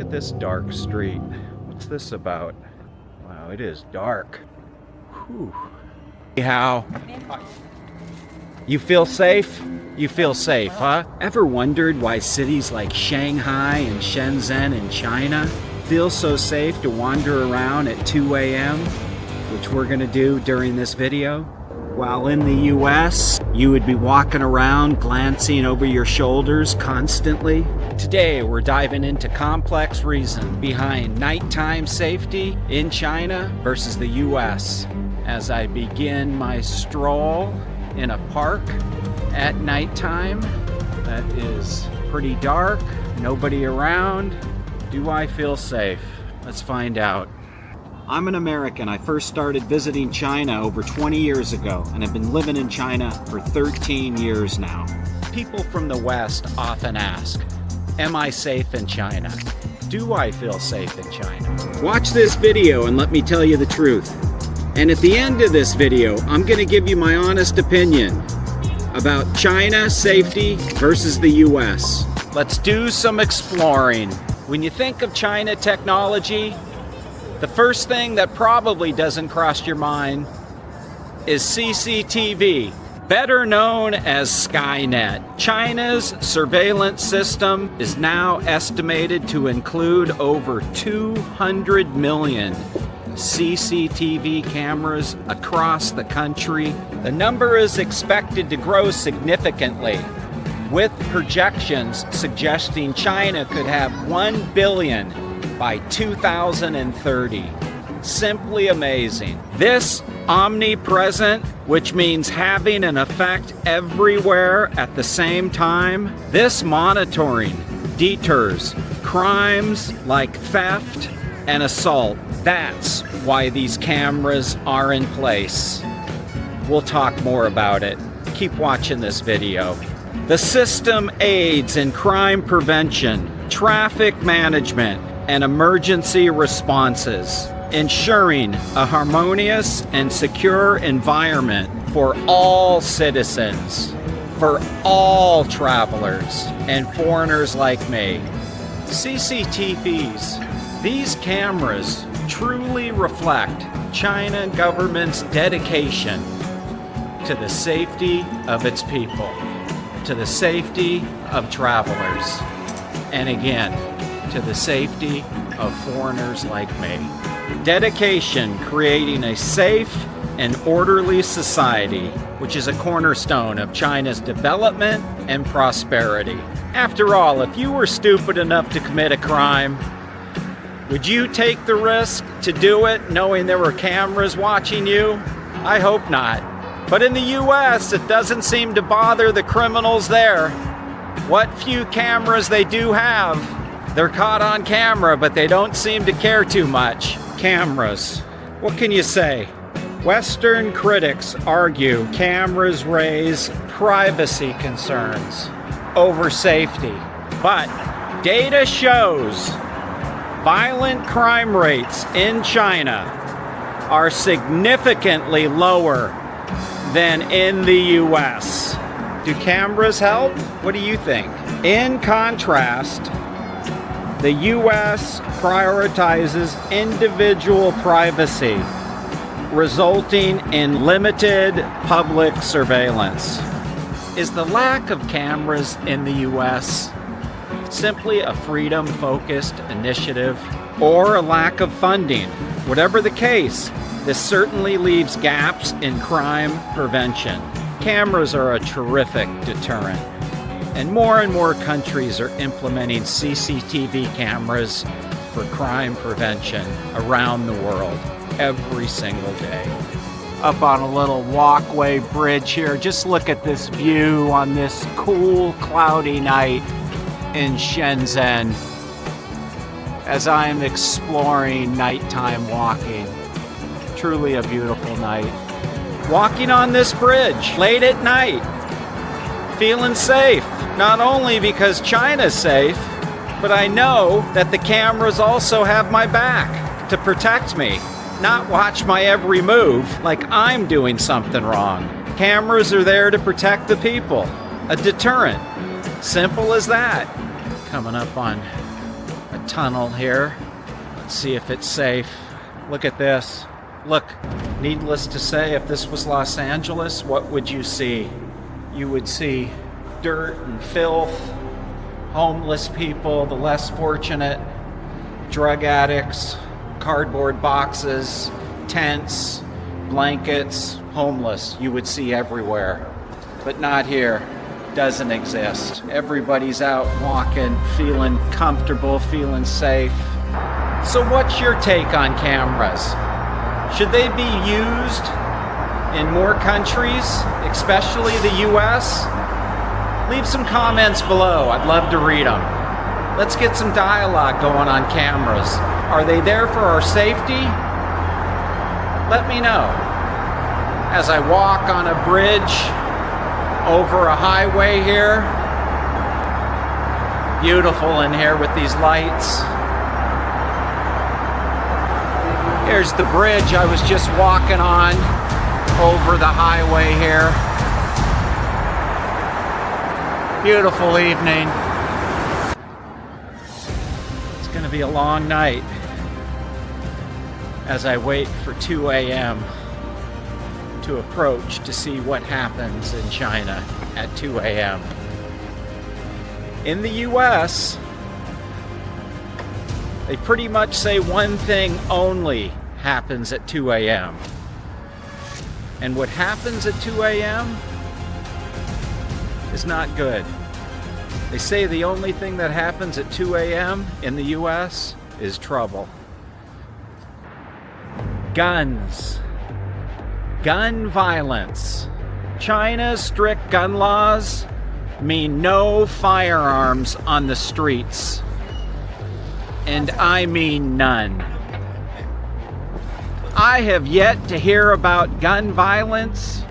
at this dark street. What's this about? Wow, it is dark. Whew. How? You feel safe? You feel safe, huh? Ever wondered why cities like Shanghai and Shenzhen in China feel so safe to wander around at 2 a.m., which we're gonna do during this video? While in the US, you would be walking around glancing over your shoulders constantly. Today, we're diving into complex reason behind nighttime safety in China versus the US. As I begin my stroll in a park at nighttime that is pretty dark, nobody around, do I feel safe? Let's find out. I'm an American. I first started visiting China over 20 years ago, and I've been living in China for 13 years now. People from the West often ask, am I safe in China? Do I feel safe in China? Watch this video and let me tell you the truth. And at the end of this video, I'm going to give you my honest opinion about China safety versus the US. Let's do some exploring. When you think of China technology, the first thing that probably doesn't cross your mind is CCTV, better known as Skynet. China's surveillance system is now estimated to include over 200 million CCTV cameras across the country. The number is expected to grow significantly, with projections suggesting China could have 1 billion by 2030. Simply amazing. This omnipresent, which means having an effect everywhere at the same time, this monitoring deters crimes like theft and assault. That's why these cameras are in place. We'll talk more about it. Keep watching this video. The system aids in crime prevention, traffic management, and emergency responses, ensuring a harmonious and secure environment for all citizens, for all travelers and foreigners like me. CCTVs, these cameras truly reflect China government's dedication to the safety of its people, to the safety of travelers, and again, to the safety of foreigners like me. Dedication creating a safe and orderly society, which is a cornerstone of China's development and prosperity. After all, if you were stupid enough to commit a crime, would you take the risk to do it knowing there were cameras watching you? I hope not. But in the US, it doesn't seem to bother the criminals there. What few cameras they do have, they're caught on camera, but they don't seem to care too much. Cameras. What can you say? Western critics argue cameras raise privacy concerns over safety. But data shows violent crime rates in China are significantly lower than in the US. Do cameras help? What do you think? In contrast, the US prioritizes individual privacy, resulting in limited public surveillance. Is the lack of cameras in the US simply a freedom-focused initiative or a lack of funding? Whatever the case, this certainly leaves gaps in crime prevention. Cameras are a terrific deterrent, and more countries are implementing CCTV cameras for crime prevention around the world every single day. Up on a little walkway bridge here, just look at this view on this cool, cloudy night in Shenzhen as I am exploring nighttime walking. Truly a beautiful night. Walking on this bridge late at night, feeling safe, not only because China's safe, but I know that the cameras also have my back to protect me, not watch my every move like I'm doing something wrong. Cameras are there to protect the people, a deterrent. Simple as that. Coming up on a tunnel here. Let's see if it's safe. Look at this. Look, needless to say, if this was Los Angeles, what would you see? You would see dirt and filth, homeless people, the less fortunate, drug addicts, cardboard boxes, tents, blankets, homeless. You would see everywhere. But not here. Doesn't exist. Everybody's out walking, feeling comfortable, feeling safe. So what's your take on cameras? Should they be used in more countries, especially the US? Leave some comments below. I'd love to read them. Let's get some dialogue going on cameras. Are they there for our safety? Let me know. As I walk on a bridge over a highway here. Beautiful in here with these lights. Here's the bridge I was just walking on over the highway here. Beautiful evening. It's gonna be a long night as I wait for 2 a.m. to approach to see what happens in China at 2 a.m. In the US, they pretty much say one thing only happens at 2 a.m. And what happens at 2 a.m. is not good. They say the only thing that happens at 2 a.m. in the US is trouble. Guns. Gun violence. China's strict gun laws mean no firearms on the streets. And I mean none. I have yet to hear about gun violence,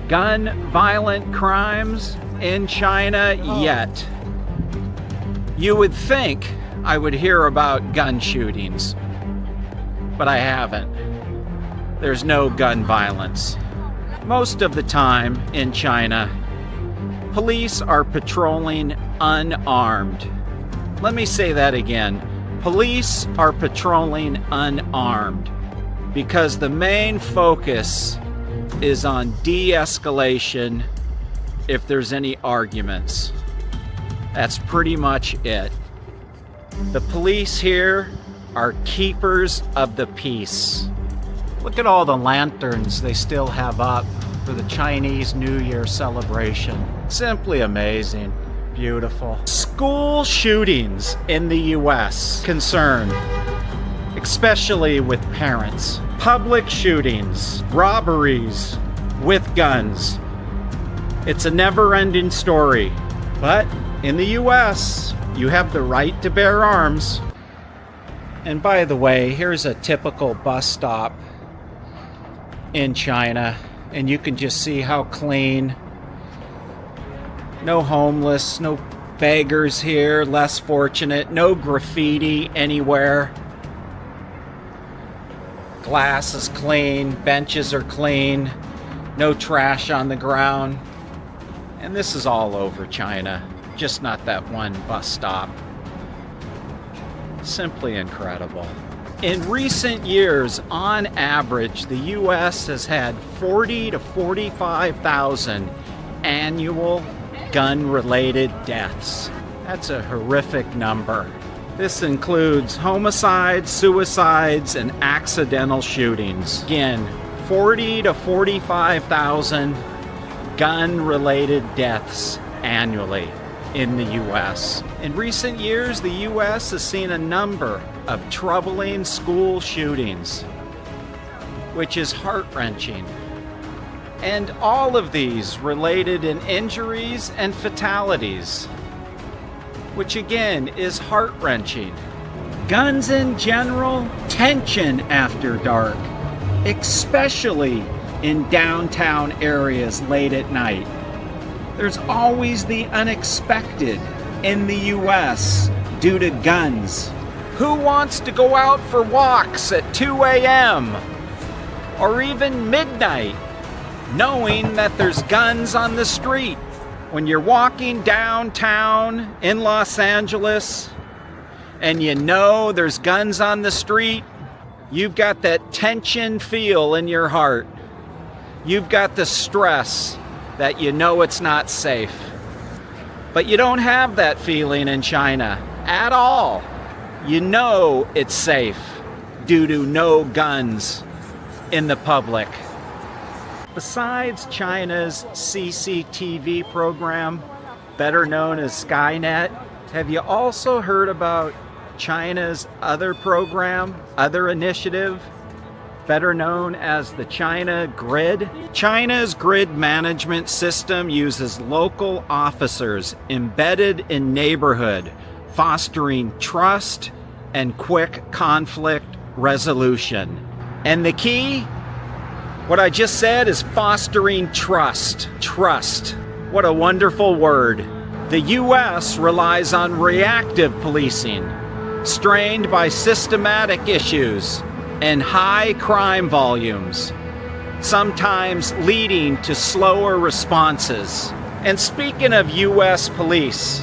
gun violent crimes in China yet. You would think I would hear about gun shootings, but I haven't. There's no gun violence. Most of the time in China, police are patrolling unarmed. Let me say that again. Police are patrolling unarmed because the main focus is on de-escalation if there's any arguments. That's pretty much it. The police here are keepers of the peace. Look at all the lanterns they still have up for the Chinese New Year celebration. Simply amazing. Beautiful. School shootings in the US concern, especially with parents. Public shootings, robberies with guns. It's a never-ending story. But in the US, you have the right to bear arms. And by the way, here's a typical bus stop in China, and you can just see how clean. No homeless, no beggars here, less fortunate, no graffiti anywhere. Glass is clean, benches are clean, no trash on the ground. And this is all over China, just not that one bus stop. Simply incredible. In recent years, on average, the US has had 40 to 45,000 annual gun-related deaths. That's a horrific number. This includes homicides, suicides, and accidental shootings. Again, 40 to 45,000 gun-related deaths annually in the US. In recent years, the US has seen a number of troubling school shootings, which is heart-wrenching. And all of these related in injuries and fatalities, which again is heart-wrenching. Guns in general, tension after dark, especially in downtown areas late at night. There's always the unexpected in the US due to guns. Who wants to go out for walks at 2 a.m. or even midnight, knowing that there's guns on the street? When you're walking downtown in Los Angeles and you know there's guns on the street, you've got that tension feel in your heart. You've got the stress that you know it's not safe. But you don't have that feeling in China at all. You know it's safe due to no guns in the public. Besides China's CCTV program, better known as Skynet, have you also heard about China's other program, other initiative, better known as the China Grid? China's grid management system uses local officers embedded in neighborhood, fostering trust and quick conflict resolution. And the key, what I just said, is fostering trust. Trust. What a wonderful word. The U.S. relies on reactive policing, strained by systematic issues and high crime volumes, sometimes leading to slower responses. And speaking of U.S. police,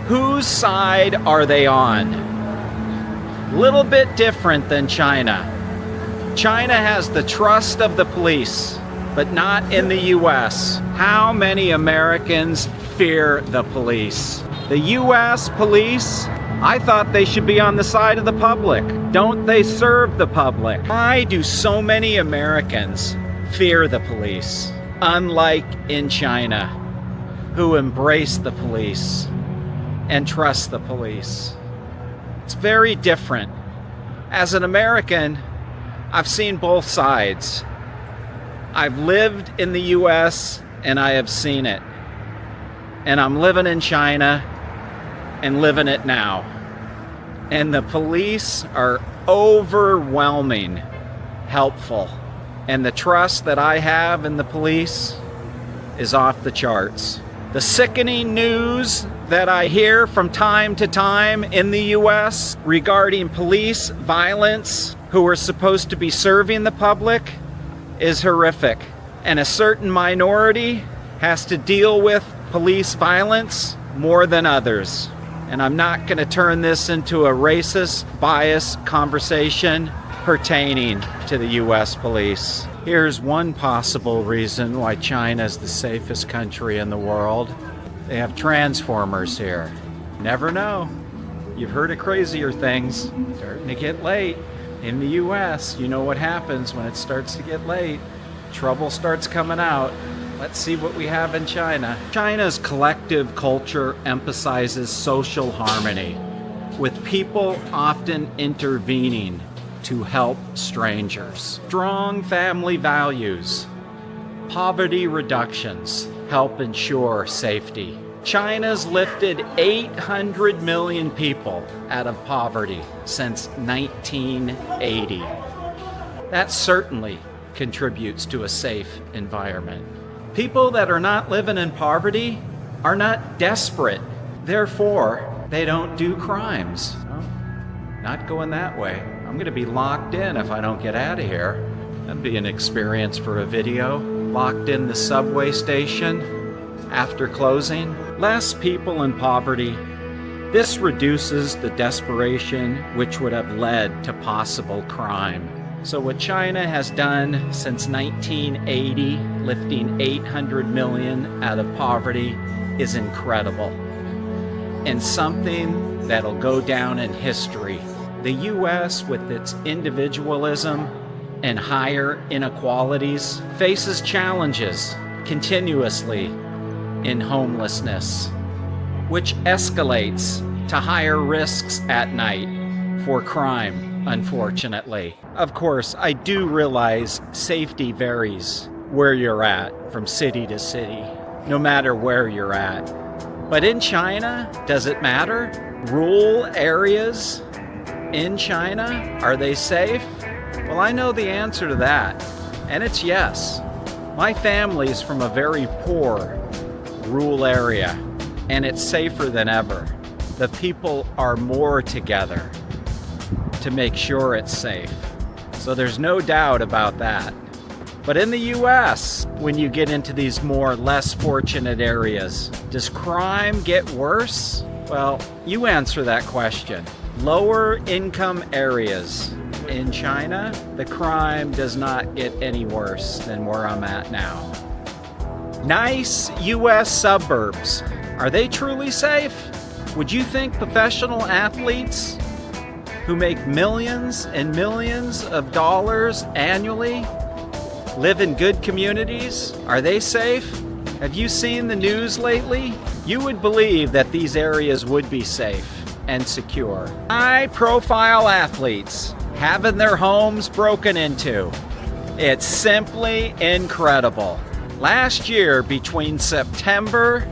whose side are they on? Little bit different than China. China has the trust of the police, but not in the U.S. How many Americans fear the police? The U.S. police, I thought they should be on the side of the public. Don't they serve the public? Why do so many Americans fear the police? Unlike in China, who embrace the police and trust the police. It's very different. As an American, I've seen both sides. I've lived in the U.S. and I have seen it. And I'm living in China and living it now. And the police are overwhelming, helpful. And the trust that I have in the police is off the charts. The sickening news that I hear from time to time in the U.S. regarding police violence who are supposed to be serving the public is horrific. And a certain minority has to deal with police violence more than others. And I'm not going to turn this into a racist, biased conversation pertaining to the U.S. police. Here's one possible reason why China is the safest country in the world. They have transformers here. Never know. You've heard of crazier things. Starting to get late. In the U.S., you know what happens when it starts to get late. Trouble starts coming out. Let's see what we have in China. China's collective culture emphasizes social harmony, with people often intervening to help strangers. Strong family values, poverty reductions help ensure safety. China's lifted 800 million people out of poverty since 1980. That certainly contributes to a safe environment. People that are not living in poverty are not desperate. Therefore, they don't do crimes. No, not going that way. I'm going to be locked in if I don't get out of here. That'd be an experience for a video. Locked in the subway station after closing. Less people in poverty. This reduces the desperation which would have led to possible crime. So what China has done since 1980, lifting 800 million out of poverty, is incredible. And something that'll go down in history. The U.S., with its individualism and higher inequalities, faces challenges continuously in homelessness, which escalates to higher risks at night for crime, unfortunately. Of course, I do realize safety varies where you're at, from city to city, no matter where you're at. But in China, does it matter? Rural areas in China, are they safe? Well, I know the answer to that, and it's yes. My family's from a very poor rural area, and it's safer than ever. The people are more together to make sure it's safe. So there's no doubt about that. But in the U.S., when you get into these more less fortunate areas, does crime get worse? Well, you answer that question. lower income areas in China, the crime does not get any worse than where I'm at now. Nice US suburbs. Are they truly safe? Would you think professional athletes who make millions and millions of dollars annually live in good communities? Are they safe? Have you seen the news lately? You would believe that these areas would be safe and secure. High-profile athletes having their homes broken into. It's simply incredible. Last year, between September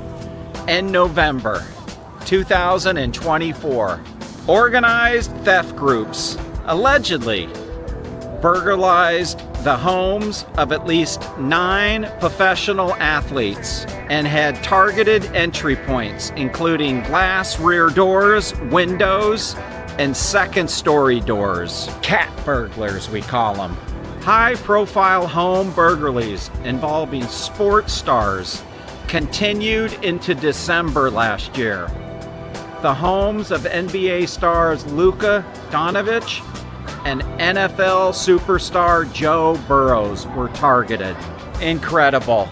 and November 2024, organized theft groups allegedly burglarized the homes of at least 9 professional athletes and had targeted entry points, including glass rear doors, windows, and second-story doors. Cat burglars, we call them. High-profile home burglaries involving sports stars continued into December last year. The homes of NBA stars Luka Doncic and NFL superstar Joe Burrows were targeted. Incredible.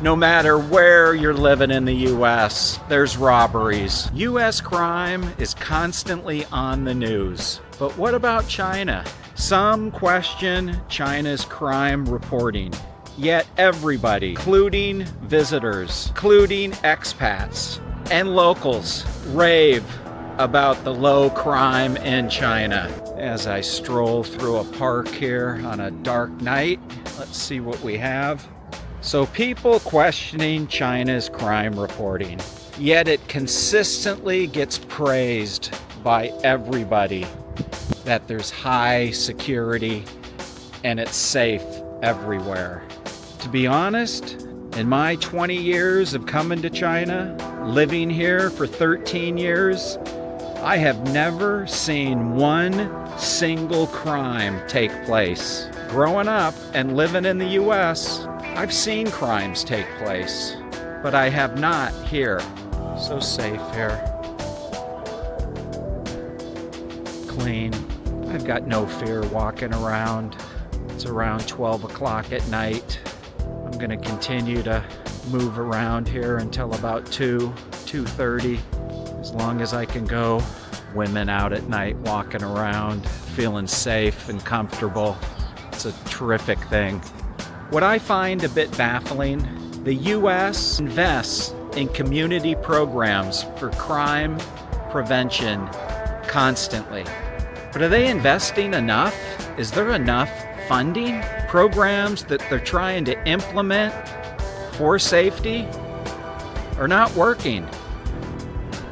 No matter where you're living in the US, there's robberies. US crime is constantly on the news. But what about China? Some question China's crime reporting. Yet everybody, including visitors, including expats and locals, rave about the low crime in China. As I stroll through a park here on a dark night, let's see what we have. So people questioning China's crime reporting, yet it consistently gets praised by everybody that there's high security and it's safe everywhere. To be honest, in my 20 years of coming to China, living here for 13 years, I have never seen one single crime take place. Growing up and living in the US, I've seen crimes take place, but I have not here. So safe here. Clean. I've got no fear walking around. It's around 12 o'clock at night. I'm gonna continue to move around here until about 2:30, as long as I can go. Women out at night walking around, feeling safe and comfortable. It's a terrific thing. What I find a bit baffling, the US invests in community programs for crime prevention constantly. But are they investing enough? Is there enough funding? Programs that they're trying to implement for safety are not working.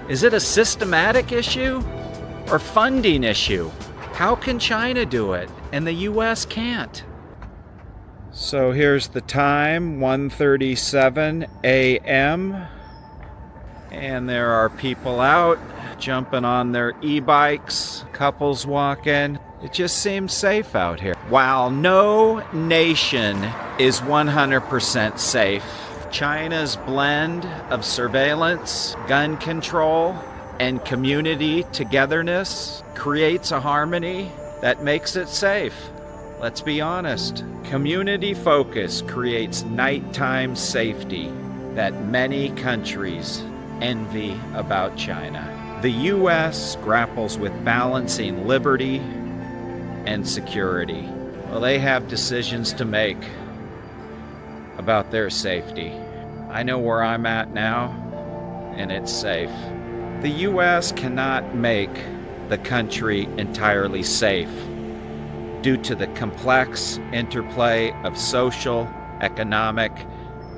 Is it a systematic issue or funding issue? How can China do it and the US can't? So here's the time, 1:37 a.m. And there are people out jumping on their e-bikes, couples walking. It just seems safe out here. While no nation is 100% safe, China's blend of surveillance, gun control, and community togetherness creates a harmony that makes it safe. Let's be honest. Community focus creates nighttime safety that many countries envy about China. The US grapples with balancing liberty and security. Well, they have decisions to make about their safety. I know where I'm at now, and it's safe. The US cannot make the country entirely safe due to the complex interplay of social, economic,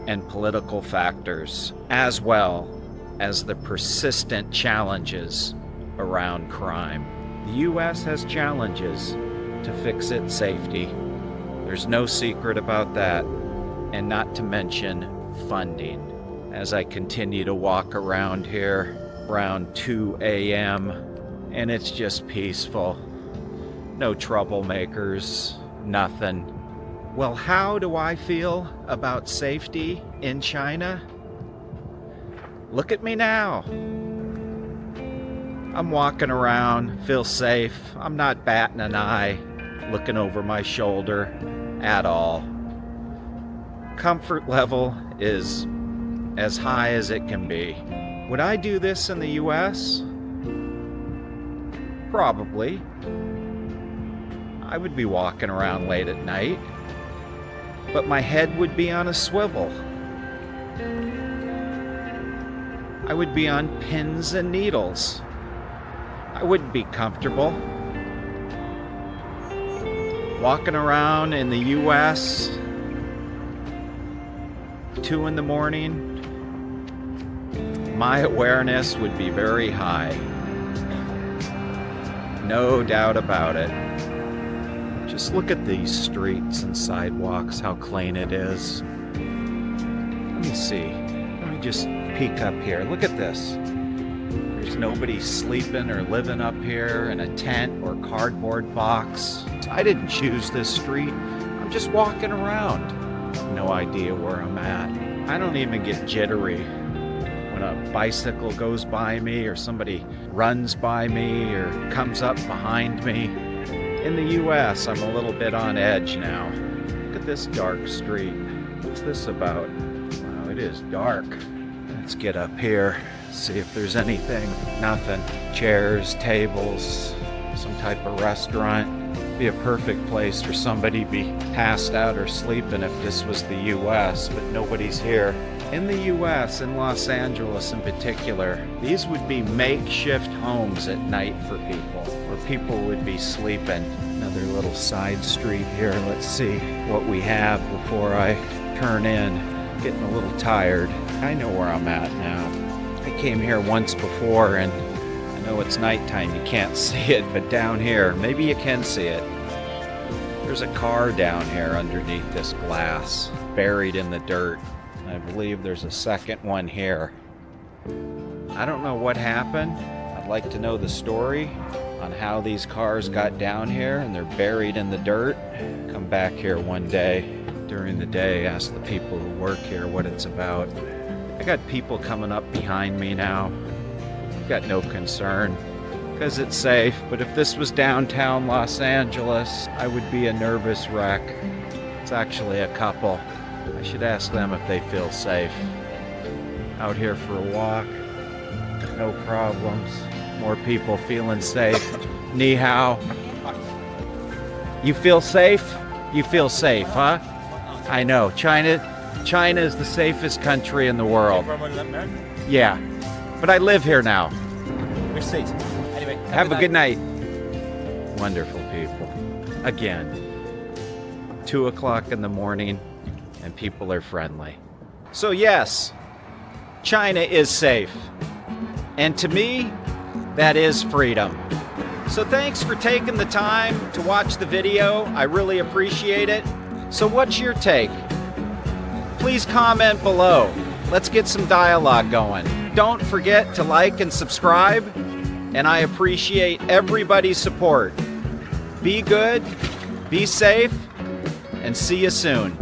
and political factors, as well as the persistent challenges around crime. The US has challenges to fix its safety. There's no secret about that, and not to mention funding. As I continue to walk around here around 2 a.m., and it's just peaceful. No troublemakers, nothing. Well, how do I feel about safety in China? Look at me now. I'm walking around, feel safe. I'm not batting an eye, looking over my shoulder at all. Comfort level is as high as it can be. Would I do this in the US? Probably. I would be walking around late at night, but my head would be on a swivel. I would be on pins and needles. I wouldn't be comfortable. Walking around in the US, 2 in the morning, my awareness would be very high. No doubt about it. Just look at these streets and sidewalks, how clean it is. Let me see. Let me just peek up here. Look at this. There's nobody sleeping or living up here in a tent or cardboard box. I didn't choose this street. I'm just walking around. No idea where I'm at. I don't even get jittery when a bicycle goes by me or somebody runs by me or comes up behind me. In the US, I'm a little bit on edge now. Look at this dark street. What's this about? Wow, it is dark. Let's get up here, see if there's anything. Nothing. Chairs, tables, some type of restaurant. Be a perfect place for somebody to be passed out or sleeping if this was the US, but nobody's here. In the US, in Los Angeles in particular, these would be makeshift homes at night for people, where people would be sleeping. Another little side street here. Let's see what we have before I turn in. Getting a little tired. I know where I'm at now. I came here once before, and I know it's nighttime, you can't see it, but down here, maybe you can see it. There's a car down here underneath this glass, buried in the dirt. I believe there's a second one here. I don't know what happened. I'd like to know the story on how these cars got down here, and they're buried in the dirt. Come back here one day during the day, ask the people who work here what it's about. I got people coming up behind me now. I've got no concern because it's safe, but if this was downtown Los Angeles, I would be a nervous wreck. It's actually a couple. I should ask them if they feel safe. Out here for a walk, no problems. More people feeling safe. Ni hao. You feel safe? You feel safe, huh? I know. China is the safest country in the world. Yeah. But I live here now. We're safe. Anyway, have a good night. Wonderful people. Again, 2 o'clock in the morning, and people are friendly. So yes, China is safe. And to me, that is freedom. So thanks for taking the time to watch the video. I really appreciate it. So what's your take? Please comment below. Let's get some dialogue going. Don't forget to like and subscribe, and I appreciate everybody's support. Be good, be safe, and see you soon.